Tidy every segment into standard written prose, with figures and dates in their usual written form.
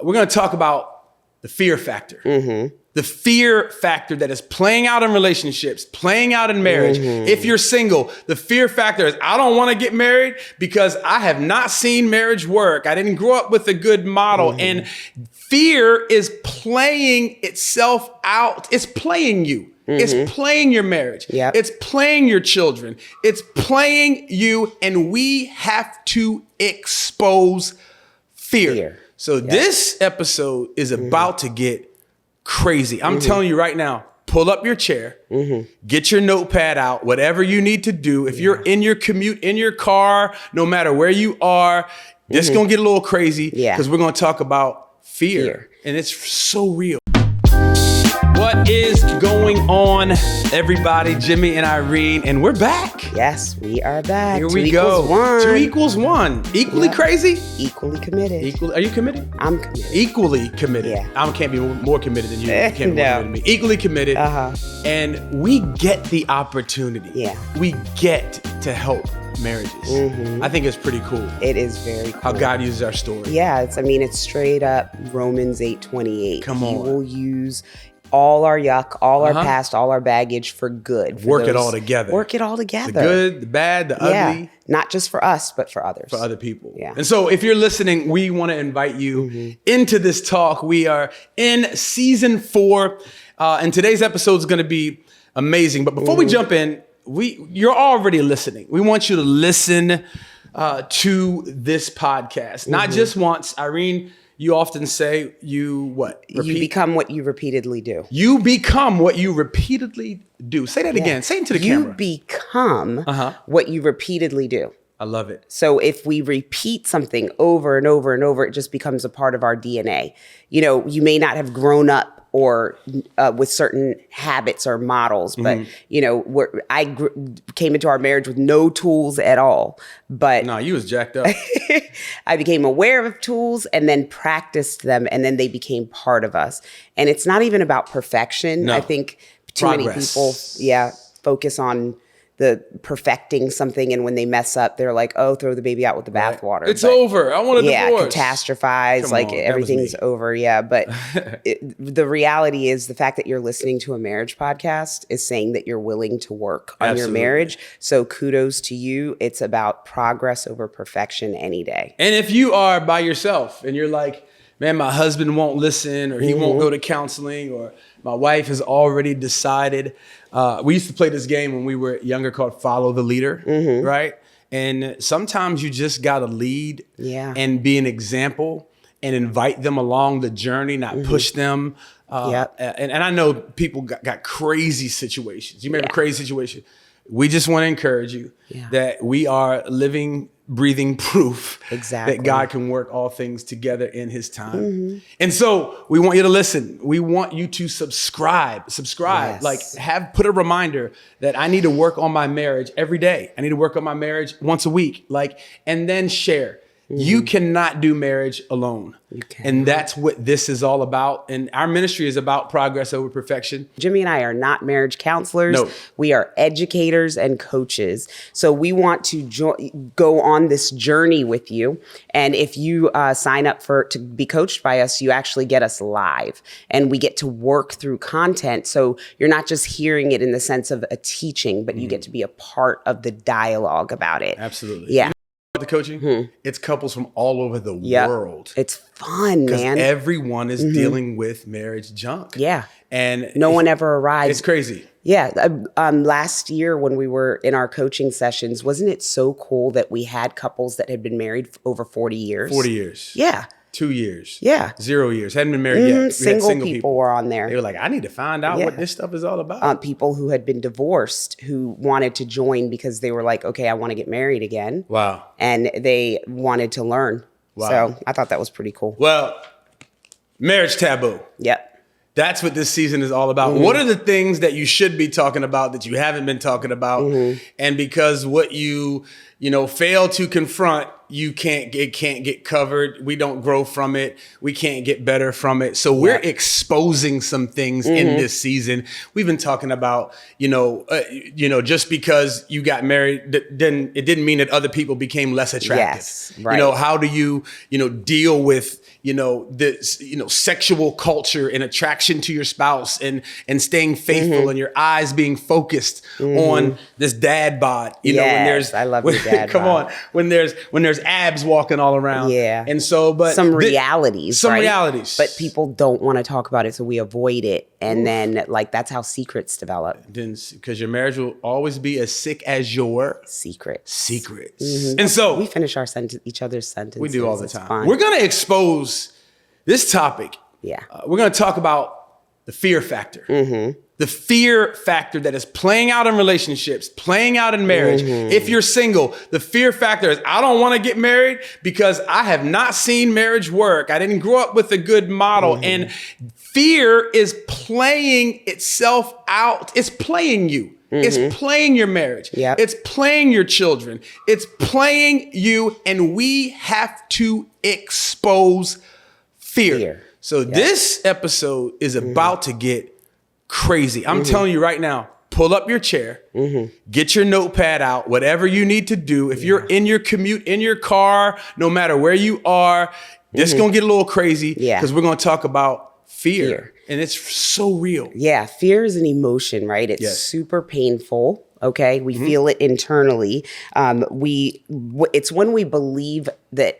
we're going to talk about the fear factor. The fear factor that is playing out in relationships, playing out in marriage. If you're single, the fear factor is, I don't want to get married because I have not seen marriage work. I didn't grow up with a good model. And fear is playing itself out. It's playing you. It's playing your marriage. It's playing your children. It's playing you. And we have to expose fear. So this episode is about to get crazy. I'm telling you right now, pull up your chair, get your notepad out, whatever you need to do. If you're in your commute, in your car, no matter where you are, this is going to get a little crazy because we're going to talk about fear. And it's so real. What is going on, everybody? Jimmy and Irene, and we're back. Yes, we are back. Here we go. 2 equals 1. Equally crazy? Equally committed. Are you committed? I'm committed. Equally committed. Yeah. I can't be more committed than you. You can't be more committed than me. Equally committed. And we get the opportunity. Yeah. We get to help marriages. I think it's pretty cool. It is very cool. How God uses our story. Yeah, it's straight up Romans 8:28. Come on. He will use all our yuck, all our past, all our baggage for good. Work it all together. Work it all together. The good, the bad, the ugly. Not just for us, but for others. For other people. Yeah. And so if you're listening, we want to invite you into this talk. We are in season 4, and today's episode is going to be amazing. But before we jump in, you're already listening. We want you to listen to this podcast. Not just once. Irene, you often say you what? You become what you repeatedly do. You become what you repeatedly do. Say that again. Say it to the camera. You become what you repeatedly do. I love it. So if we repeat something over and over and over, it just becomes a part of our DNA. You know, you may not have grown up or with certain habits or models, but you know, I came into our marriage with no tools at all. But no, you was jacked up. I became aware of tools and then practiced them, and then they became part of us. And it's not even about perfection. No. I think too many people, focus on the perfecting something, and when they mess up, they're like, "Oh, throw the baby out with the bathwater." It's over. I want a divorce. Catastrophize. Come like on, everything's over. Yeah, but the reality is the fact that you're listening to a marriage podcast is saying that you're willing to work on your marriage. So kudos to you. It's about progress over perfection any day. And if you are by yourself and you're like, man, my husband won't listen, or he won't go to counseling, or my wife has already decided. We used to play this game when we were younger called Follow the Leader, right? And sometimes you just got to lead and be an example and invite them along the journey, not push them. And I know people got crazy situations. You remember crazy situation? We just want to encourage you that we are living, breathing proof that God can work all things together in his time. And so we want you to listen. We want you to subscribe, like put a reminder that I need to work on my marriage every day. I need to work on my marriage once a week, and then share. You cannot do marriage alone. And that's what this is all about. And our ministry is about progress over perfection. Jimmy and I are not marriage counselors. No. We are educators and coaches. So we want to go on this journey with you. And if you sign up to be coached by us, you actually get us live. And we get to work through content. So you're not just hearing it in the sense of a teaching, but you get to be a part of the dialogue about it. Absolutely. Yeah. The coaching, it's couples from all over the world. It's fun, man. Everyone is dealing with marriage junk. Yeah. And no one ever arrives. It's crazy. Yeah. Last year when we were in our coaching sessions, wasn't it so cool that we had couples that had been married for over 40 years? 40 years. Yeah. 2 years. Yeah. 0 years. Hadn't been married yet. Single people were on there. They were like, I need to find out what this stuff is all about. People who had been divorced who wanted to join because they were like, okay, I want to get married again. Wow. And they wanted to learn. Wow. So I thought that was pretty cool. Well, marriage taboo. Yep. That's what this season is all about. What are the things that you should be talking about that you haven't been talking about? And because what you fail to confront, it can't get covered. We don't grow from it. We can't get better from it. So we're exposing some things in this season. We've been talking about, just because you got married, it didn't mean that other people became less attractive. Yes, right. How do you, deal with, this, sexual culture and attraction to your spouse and staying faithful and your eyes being focused on this dad bod, when there's, I love your dad come bod. on, when there's abs walking all around. Yeah. And so, but some realities, but people don't want to talk about it. So we avoid it. And then that's how secrets develop. Then, because your marriage will always be as sick as your secrets. And so we finish each other's sentences. We do all the time. We're going to expose this topic. Yeah. We're going to talk about the fear factor. The fear factor that is playing out in relationships, playing out in marriage. If you're single, the fear factor is, I don't want to get married because I have not seen marriage work. I didn't grow up with a good model. And fear is playing itself out. It's playing you. It's playing your marriage. It's playing your children. It's playing you. And we have to expose fear. So this episode is about to get crazy. I'm telling you right now, pull up your chair, get your notepad out, whatever you need to do. If you're in your commute, in your car, no matter where you are, this is going to get a little crazy because we're going to talk about fear. And it's so real. Yeah. Fear is an emotion, right? It's super painful. Okay. We feel it internally. It's when we believe that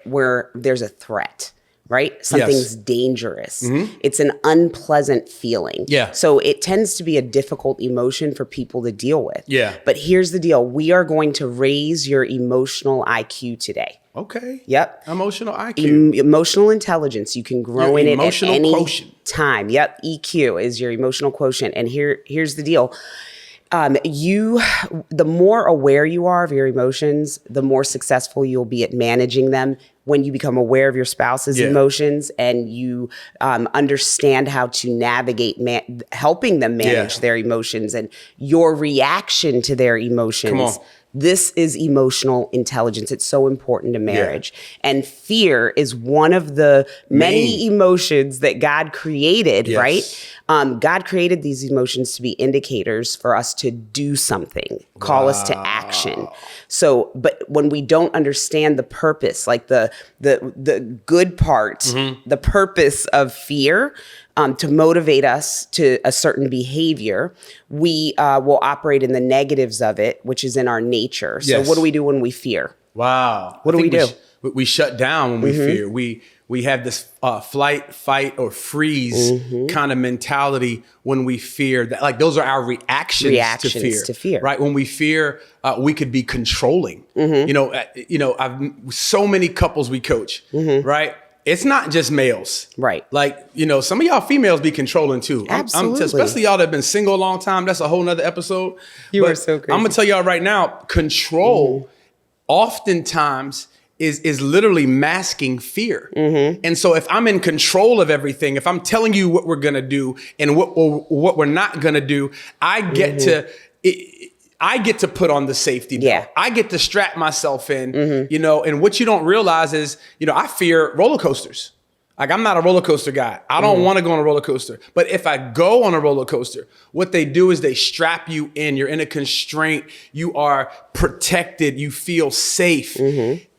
there's a threat. Right? Something's dangerous. It's an unpleasant feeling. So it tends to be a difficult emotion for people to deal with. But here's the deal. We are going to raise your emotional IQ today. Okay. Yep. Emotional IQ. Emotional intelligence. You can grow in it at any time. Yep. EQ is your emotional quotient. And here's the deal. The more aware you are of your emotions, the more successful you'll be at managing them. When you become aware of your spouse's emotions and you understand how to navigate helping them manage their emotions and your reaction to their emotions. Come on. This is emotional intelligence. It's so important to marriage. And fear is one of the many emotions that God created, right? God created these emotions to be indicators for us to do something, call us to action. So, but when we don't understand the purpose, like the good part, the purpose of fear, to motivate us to a certain behavior, we will operate in the negatives of it, which is in our nature. So what do we do when we fear? Wow. What do we do? We shut down when we fear. We have this flight, fight, or freeze kind of mentality when we fear. That, those are our reactions to fear. Right? When we fear, we could be controlling. I've so many couples we coach, right? It's not just males. Right. Some of y'all females be controlling too. Absolutely. Especially y'all that have been single a long time. That's a whole nother episode. You are so crazy. I'm going to tell y'all right now, control oftentimes is literally masking fear. And so if I'm in control of everything, if I'm telling you what we're going to do and what we're not going to do, I get to put on the safety belt. I get to strap myself in, and what you don't realize is, I fear roller coasters. I'm not a roller coaster guy. I don't want to go on a roller coaster. But if I go on a roller coaster, what they do is they strap you in. You're in a constraint. You are protected. You feel safe.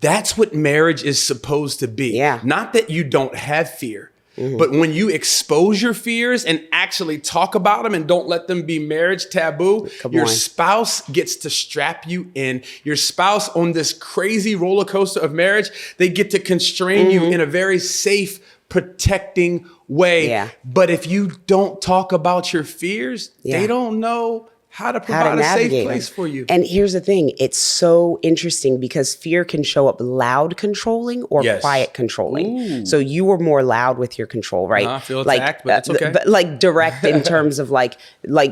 That's what marriage is supposed to be. Not that you don't have fear. But when you expose your fears and actually talk about them and don't let them be marriage taboo, your spouse gets to strap you in. Your spouse on this crazy roller coaster of marriage, they get to constrain you in a very safe, protecting way. But if you don't talk about your fears, they don't know how to provide a safe place for you. And here's the thing. It's so interesting because fear can show up loud controlling or quiet controlling. So you were more loud with your control, right? I feel attacked, but that's okay. But direct in terms of like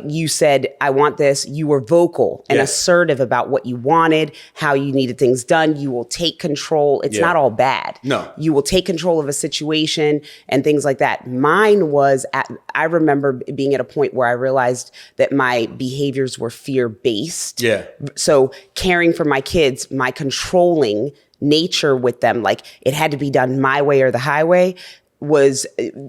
you said, I want this. You were vocal and assertive about what you wanted, how you needed things done. You will take control. It's not all bad. No. You will take control of a situation and things like that. Mine was, I remember being at a point where I realized that my behavior behaviors were fear-based. Yeah. So caring for my kids, my controlling nature with them, like it had to be done my way or the highway, was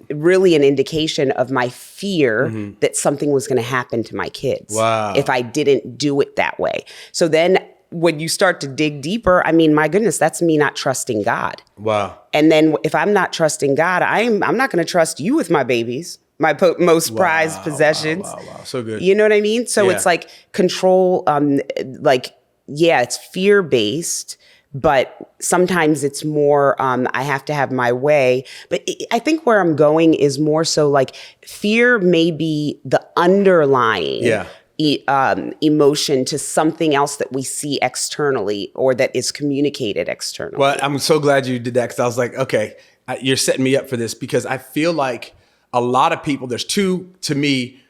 really an indication of my fear that something was going to happen to my kids if I didn't do it that way. So then when you start to dig deeper, I mean, my goodness, that's me not trusting God. Wow. And then if I'm not trusting God, I'm not going to trust you with my babies, my most prized possessions. Wow. So good. You know what I mean? So it's like control, it's fear-based, but sometimes it's more, I have to have my way. But I think where I'm going is more so like fear may be the underlying emotion to something else that we see externally or that is communicated externally. Well, I'm so glad you did that, because I was like, okay, you're setting me up for this, because I feel like a lot of people, there's two, to me,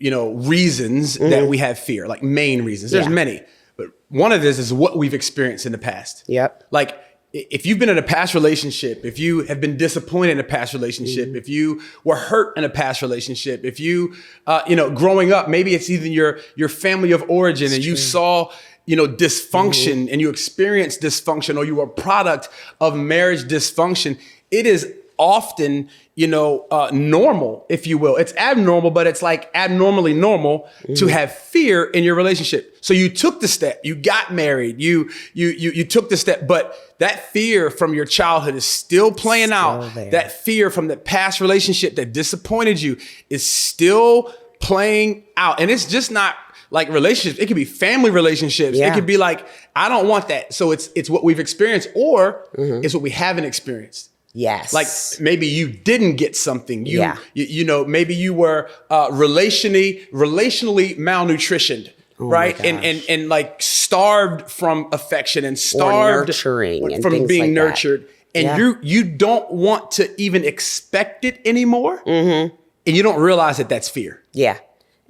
reasons that we have fear, like main reasons. There's many, but one of this is what we've experienced in the past. Yep. Like if you've been in a past relationship, if you have been disappointed in a past relationship, if you were hurt in a past relationship, if you, growing up, maybe it's even your family of origin and you saw, dysfunction and you experienced dysfunction, or you were a product of marriage dysfunction. It is often, normal, if you will. It's abnormal, but it's like abnormally normal to have fear in your relationship. So you took the step, you got married, you took the step, but that fear from your childhood is still playing out. There. That fear from the past relationship that disappointed you is still playing out. And it's just not like relationships. It could be family relationships. Yeah. It could be like, I don't want that. So it's what we've experienced, or it's what we haven't experienced. Yes. Like maybe you didn't get something. Maybe you were relationally malnutritioned, right? And like starved from affection and starved nurturing from being like nurtured. That. And you don't want to even expect it anymore. And you don't realize that that's fear. Yeah.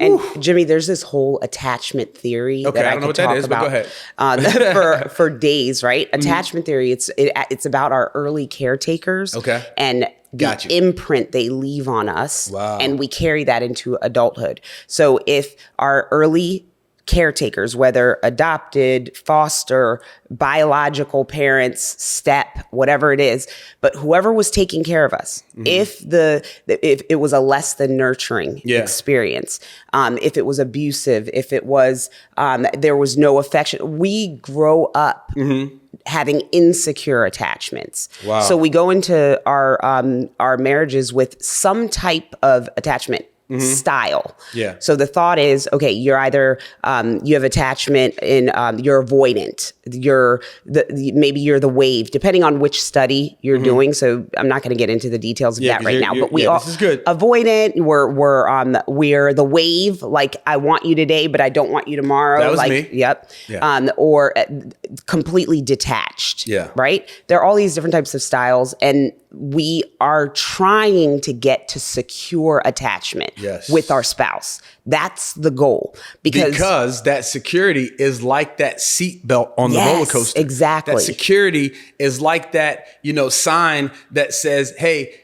And Jimmy, there's this whole attachment theory that I could talk about for days, right? Attachment theory, it's about our early caretakers and the imprint they leave on us. Wow. And we carry that into adulthood. So if our early caretakers, whether adopted, foster, biological parents, step, whatever it is, but whoever was taking care of us, if it was a less than nurturing experience, if it was abusive, if it was there was no affection, we grow up having insecure attachments. Wow. So we go into our marriages with some type of attachment style. Yeah. So the thought is, okay, you're either you have attachment in you're avoidant. Maybe you're the wave, depending on which study you're doing. So I'm not going to get into the details of that right now. But we all this is good. Avoidant. We're the wave. Like I want you today, but I don't want you tomorrow. That was like, me. Yep. Yeah. Or completely detached. Yeah. Right. There are all these different types of styles, and we are trying to get to secure attachment with our spouse. That's the goal. Because that security is like that seatbelt on the roller coaster. Exactly. That security is like that, sign that says, hey,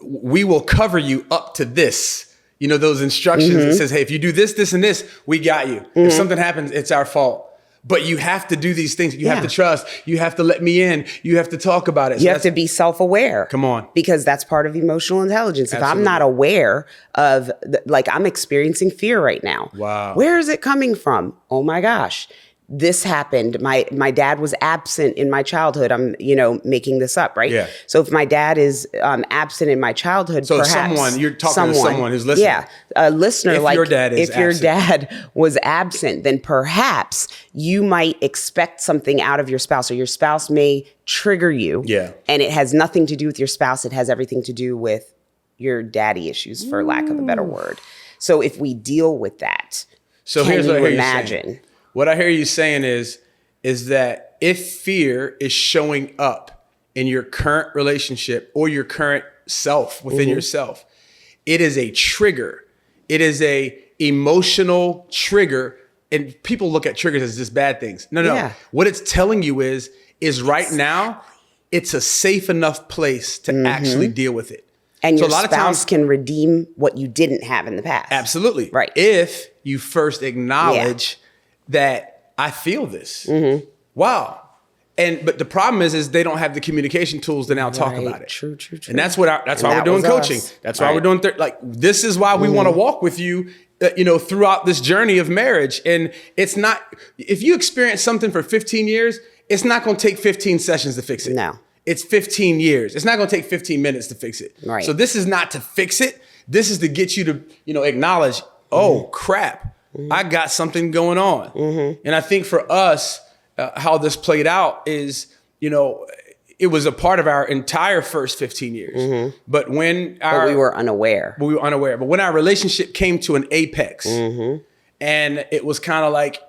we will cover you up to this. Those instructions that says, hey, if you do this, this, and this, we got you. If something happens, it's our fault. But you have to do these things. You have to trust. You have to let me in. You have to talk about it. You have to be self-aware. Come on. Because that's part of emotional intelligence. Absolutely. If I'm not aware of, I'm experiencing fear right now. Wow. Where is it coming from? Oh my gosh. This happened. My dad was absent in my childhood. I'm, making this up, right? Yeah. So if my dad is absent in my childhood, so perhaps you're talking to someone who's listening. Yeah, a listener. If your dad is if your dad was absent, then perhaps you might expect something out of your spouse, or your spouse may trigger you. Yeah. And it has nothing to do with your spouse. It has everything to do with your daddy issues, for lack of a better word. So if we deal with that, here's what I hear imagine? You saying. What I hear you saying is that if fear is showing up in your current relationship or your current self within yourself, it is a trigger. It is a emotional trigger. And people look at triggers as just bad things. No. Yeah. What it's telling you is right now, it's a safe enough place to actually deal with it. And your spouse can redeem what you didn't have in the past. Absolutely. Right. If you first acknowledge that I feel this. Wow. But the problem is they don't have the communication tools to now talk about it. True. And that's why we're doing coaching. That's why we're doing this is why we want to walk with you, throughout this journey of marriage. And it's not, if you experience something for 15 years, it's not going to take 15 sessions to fix it. No. It's 15 years. It's not going to take 15 minutes to fix it. Right. So this is not to fix it. This is to get you to, acknowledge, oh crap, I got something going on. And I think for us, how this played out is, it was a part of our entire first 15 years. But when we were unaware. But when our relationship came to an apex, and it was kind of like,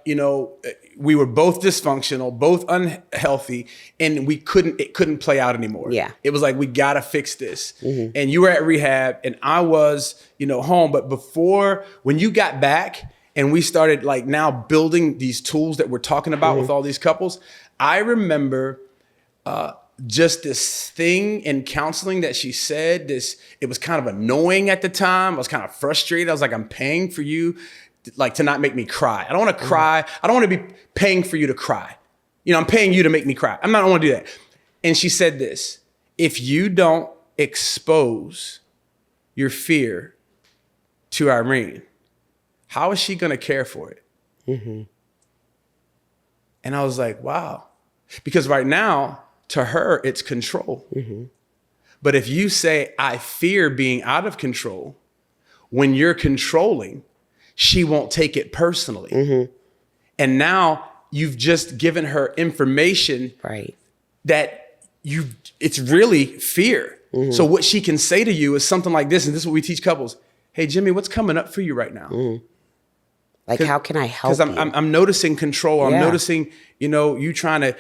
we were both dysfunctional, both unhealthy, and it couldn't play out anymore. Yeah. It was like, we got to fix this. And you were at rehab and I was, home. But when you got back, and we started now building these tools that we're talking about with all these couples. I remember just this thing in counseling that she said, it was kind of annoying at the time. I was kind of frustrated. I was like, I'm paying for you to not make me cry. I don't want to cry. I don't want to be paying for you to cry. I'm paying you to make me cry. I don't want to do that. And she said this, if you don't expose your fear to Irene, how is she going to care for it? And I was like, wow. Because right now, to her, it's control. But if you say, I fear being out of control, when you're controlling, she won't take it personally. And now you've just given her information that it's really fear. So what she can say to you is something like this, and this is what we teach couples. Hey, Jimmy, what's coming up for you right now? How can I help you? Because I'm noticing control. I'm noticing, you trying to,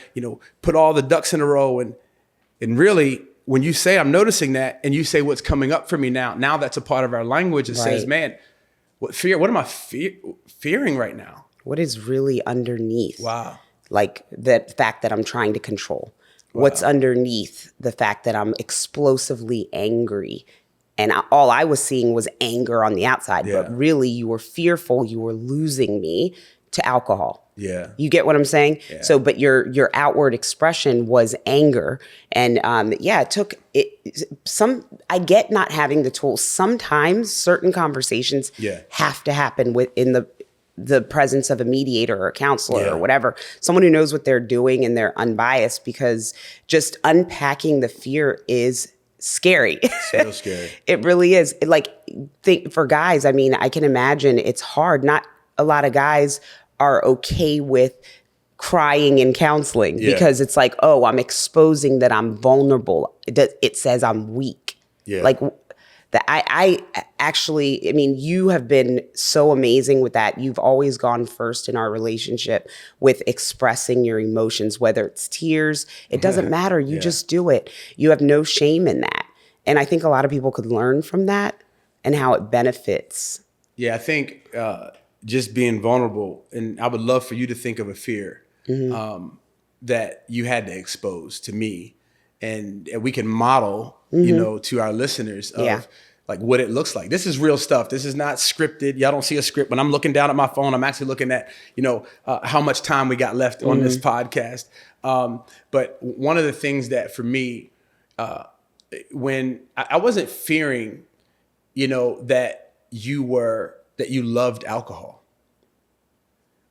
put all the ducks in a row. And really, when you say I'm noticing that and you say what's coming up for me now that's a part of our language that says, man, what am I fearing right now? What is really underneath? Wow. Like the fact that I'm trying to control. Wow. What's underneath the fact that I'm explosively angry? And all I was seeing was anger on the outside, but really you were fearful you were losing me to alcohol. Yeah. You get what I'm saying? Yeah. So, but your outward expression was anger. And it took I get not having the tools. Sometimes certain conversations have to happen within the presence of a mediator or a counselor or whatever, someone who knows what they're doing and they're unbiased, because just unpacking the fear is scary. So scary. It really is. For guys, I can imagine it's hard. Not a lot of guys are okay with crying in counseling because it's like, oh, I'm exposing that I'm vulnerable. It says I'm weak. Yeah. I actually, you have been so amazing with that. You've always gone first in our relationship with expressing your emotions, whether it's tears, it doesn't matter. You just do it. You have no shame in that. And I think a lot of people could learn from that and how it benefits. Yeah, I think just being vulnerable, and I would love for you to think of a fear that you had to expose to me, and we can model to our listeners of what it looks like. This is real stuff. This is not scripted. Y'all don't see a script. When I'm looking down at my phone, I'm actually looking at, how much time we got left on this podcast. But one of the things that for me, when I wasn't fearing, that you loved alcohol.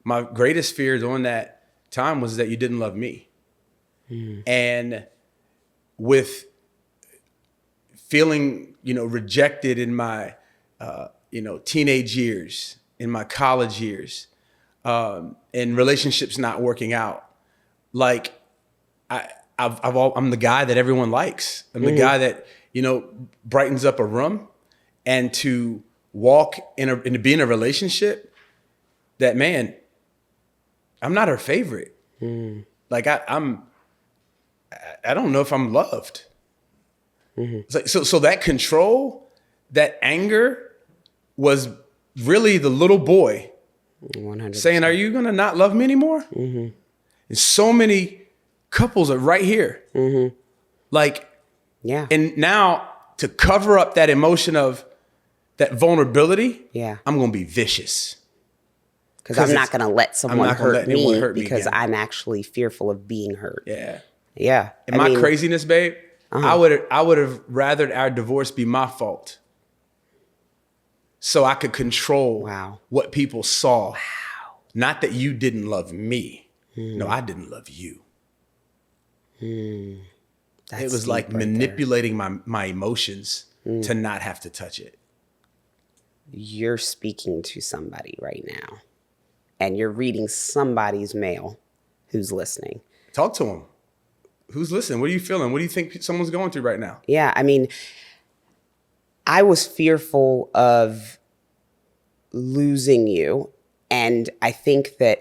My greatest fear during that time was that you didn't love me. And with feeling, rejected in my, teenage years, in my college years, and relationships not working out, I'm the guy that everyone likes. I'm the guy that, brightens up a room, and to walk and to be in a relationship that, man, I'm not her favorite. I don't know if I'm loved. So that control, that anger was really the little boy 100%. Saying, are you going to not love me anymore? And so many couples are right here. And now to cover up that emotion of that vulnerability, Yeah. I'm going to be vicious. Because I'm not going to let someone hurt me because again. I'm actually fearful of being hurt. Yeah. Yeah. And my craziness, babe, I would have rathered our divorce be my fault. So I could control what people saw. Wow. Not that you didn't love me. No, I didn't love you. It was like manipulating my emotions to not have to touch it. You're speaking to somebody right now, and you're reading somebody's mail who's listening. Talk to them. Who's listening? What are you feeling? What do you think someone's going through right now? Yeah, I mean, I was fearful of losing you, and I think that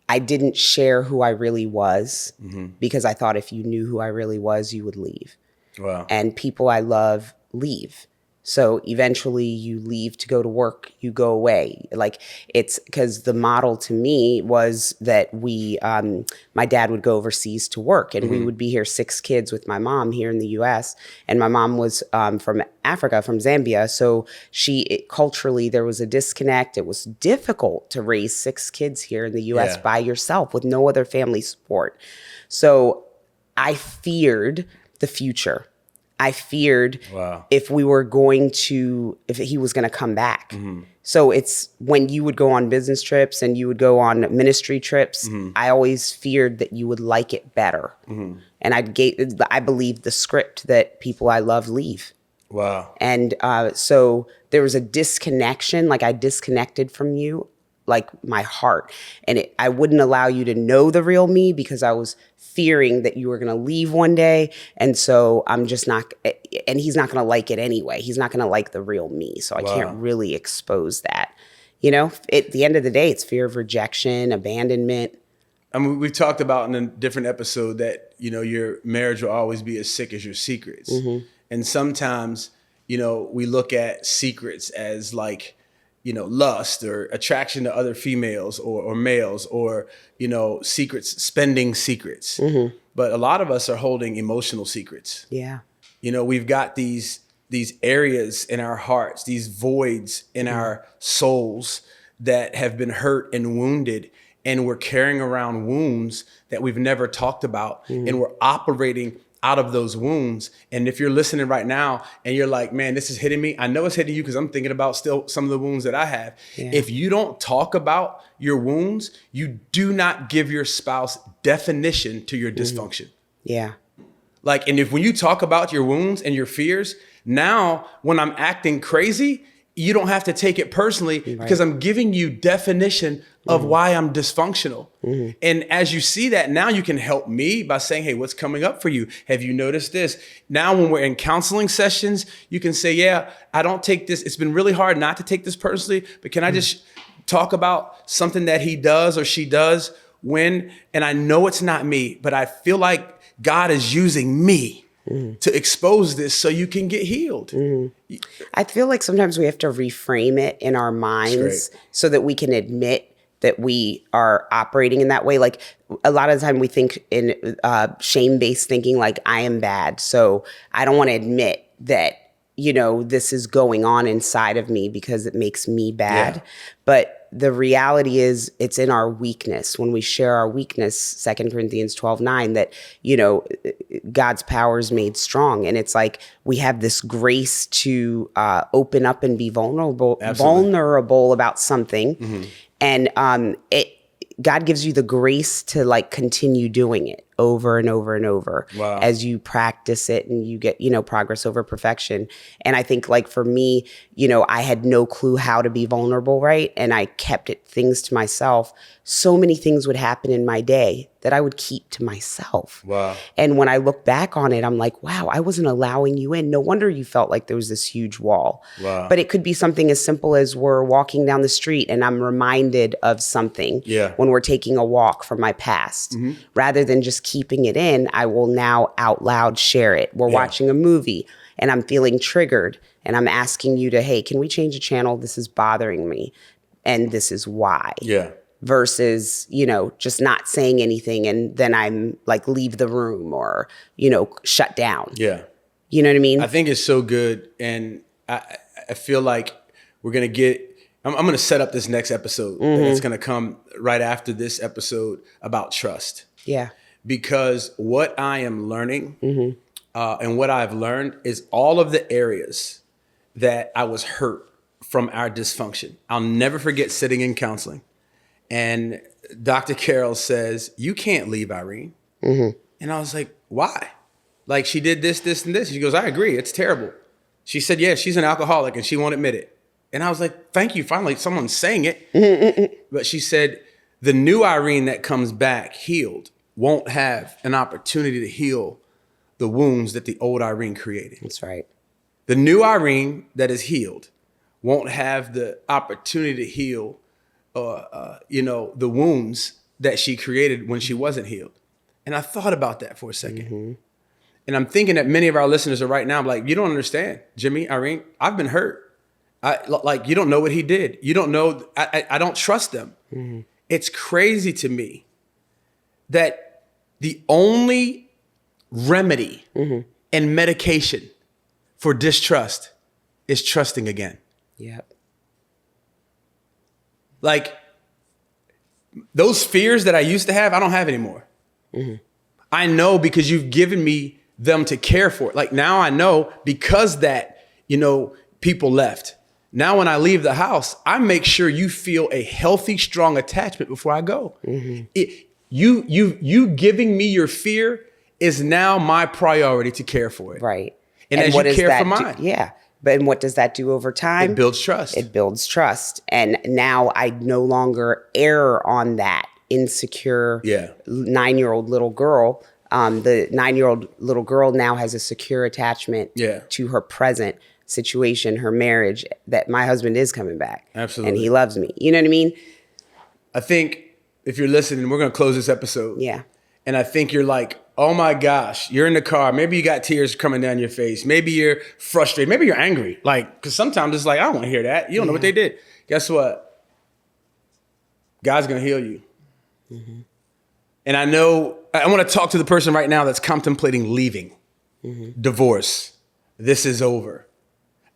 I didn't share who I really was because I thought if you knew who I really was, you would leave. Wow. And people I love leave. So eventually you leave to go to work, you go away. Like it's because the model to me was that my dad would go overseas to work and we would be here 6 kids with my mom here in the US. And my mom was from Africa, from Zambia. So culturally there was a disconnect. It was difficult to raise 6 kids here in the US by yourself with no other family support. So I feared the future. I feared if he was going to come back. So it's when you would go on business trips and you would go on ministry trips, I always feared that you would like it better. And I believed the script that people I love leave. Wow. And so there was a disconnection, like I disconnected from you, like my heart. And I wouldn't allow you to know the real me because I was fearing that you were going to leave one day. And so I'm just not, and he's not going to like it anyway. He's not going to like the real me. So I can't really expose that. You know, at the end of the day, it's fear of rejection, abandonment. I mean, we've talked about in a different episode that, you know, your marriage will always be as sick as your secrets. And sometimes, you know, we look at secrets as like, you know, lust or attraction to other females or males or, you know, spending secrets. But a lot of us are holding emotional secrets. Yeah. You know, we've got these areas in our hearts, these voids in our souls that have been hurt and wounded. And we're carrying around wounds that we've never talked about. And we're operating out of those wounds. And if you're listening right now and you're like, man, this is hitting me. I know it's hitting you because I'm thinking about still some of the wounds that I have. Yeah. If you don't talk about your wounds, you do not give your spouse definition to your dysfunction. Yeah. Like, and when you talk about your wounds and your fears, now when I'm acting crazy, you don't have to take it personally because I'm giving you definition of why I'm dysfunctional. And as you see that, now you can help me by saying, hey, what's coming up for you? Have you noticed this? Now, when we're in counseling sessions, you can say, yeah, I don't take this. It's been really hard not to take this personally, but can I just talk about something that he does or she does when, and I know it's not me, but I feel like God is using me to expose this so you can get healed. I feel like sometimes we have to reframe it in our minds so that we can admit that we are operating in that way. Like a lot of the time we think in shame-based thinking, like I am bad. So I don't want to admit that, you know, this is going on inside of me because it makes me bad. But the reality is it's in our weakness. When we share our weakness, 2 Corinthians 12:9, that, you know, God's power is made strong. And it's like we have this grace to open up and be vulnerable about something. And God gives you the grace to like continue doing it over and over and over as you practice it and you get, you know, progress over perfection. And I think like for me, you know, I had no clue how to be vulnerable, right? And I kept things to myself. So many things would happen in my day that I would keep to myself. And when I look back on it, I'm like, wow, I wasn't allowing you in. No wonder you felt like there was this huge wall. But it could be something as simple as we're walking down the street and I'm reminded of something when we're taking a walk from my past. Rather than just keeping it in, I will now out loud share it. We're watching a movie and I'm feeling triggered and I'm asking you to, hey, can we change a channel? This is bothering me. And this is why. Versus, you know, just not saying anything and then I'm like, leave the room or, you know, shut down. You You know what I mean? I think it's so good. And I feel like we're going to get, I'm going to set up this next episode that's going to come right after this episode about trust. Yeah. Because what I am learning and what I've learned is all of the areas that I was hurt from our dysfunction. I'll never forget sitting in counseling and Dr. Carroll says, you can't leave Irene. And I was like, why? Like she did this, this, and this. She goes, I agree. It's terrible. She said, yeah, she's an alcoholic and she won't admit it. And I was like, thank you. Finally, someone's saying it. But she said, the new Irene that comes back healed won't have an opportunity to heal the wounds that the old Irene created. That's right. The new Irene that is healed won't have the opportunity to heal, the wounds that she created when she wasn't healed. And I thought about that for a second. And I'm thinking that many of our listeners are right now like, you don't understand, Jimmy, Irene, I've been hurt. You don't know what he did. You don't know. I don't trust them. It's crazy to me that the only remedy and medication for distrust is trusting again. Yep. Like those fears that I used to have, I don't have anymore. I know because you've given me them to care for. Like now I know because that, people left. Now when I leave the house, I make sure you feel a healthy, strong attachment before I go. You giving me your fear is now my priority to care for it. Right. And as what you does care that for mine. Yeah. But what does that do over time? It builds trust. It builds trust. And now I no longer err on that insecure 9-year-old little girl. The 9-year-old little girl now has a secure attachment to her present situation, her marriage, that my husband is coming back. Absolutely. And he loves me. You know what I mean? I think if you're listening, we're going to close this episode. Yeah. And I think you're like, oh my gosh, you're in the car. Maybe you got tears coming down your face. Maybe you're frustrated. Maybe you're angry. Like, because sometimes it's like, I don't want to hear that. You don't know what they did. Guess what? God's going to heal you. And I know, I want to talk to the person right now that's contemplating leaving. Divorce. This is over.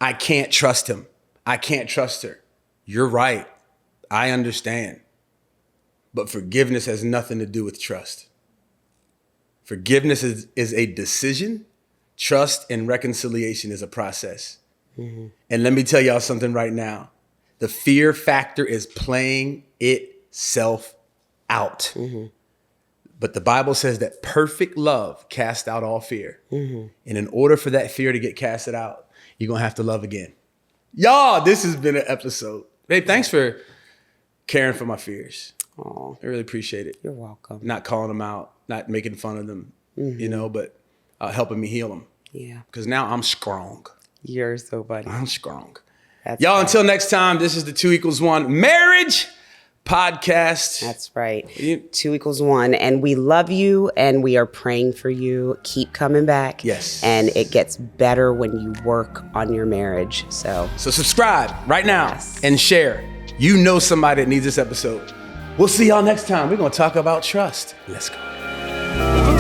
I can't trust him. I can't trust her. You're right. I understand. But forgiveness has nothing to do with trust. Forgiveness is a decision. Trust and reconciliation is a process. And let me tell y'all something right now. The fear factor is playing itself out. But the Bible says that perfect love casts out all fear. And in order for that fear to get casted out, you're going to have to love again. Y'all, this has been an episode. Babe, thanks for caring for my fears. Oh, I really appreciate it. you're welcome. Not calling them out, not making fun of them, but helping me heal them. Yeah. Because now I'm strong. You're so funny. I'm strong. That's Y'all, right. until next time, this is the 2=1 Marriage Podcast. That's right. 2=1. And we love you and we are praying for you. Keep coming back. Yes. And it gets better when you work on your marriage. So subscribe right now Yes. and share. You know somebody that needs this episode. We'll see y'all next time. We're going to talk about trust. Let's go.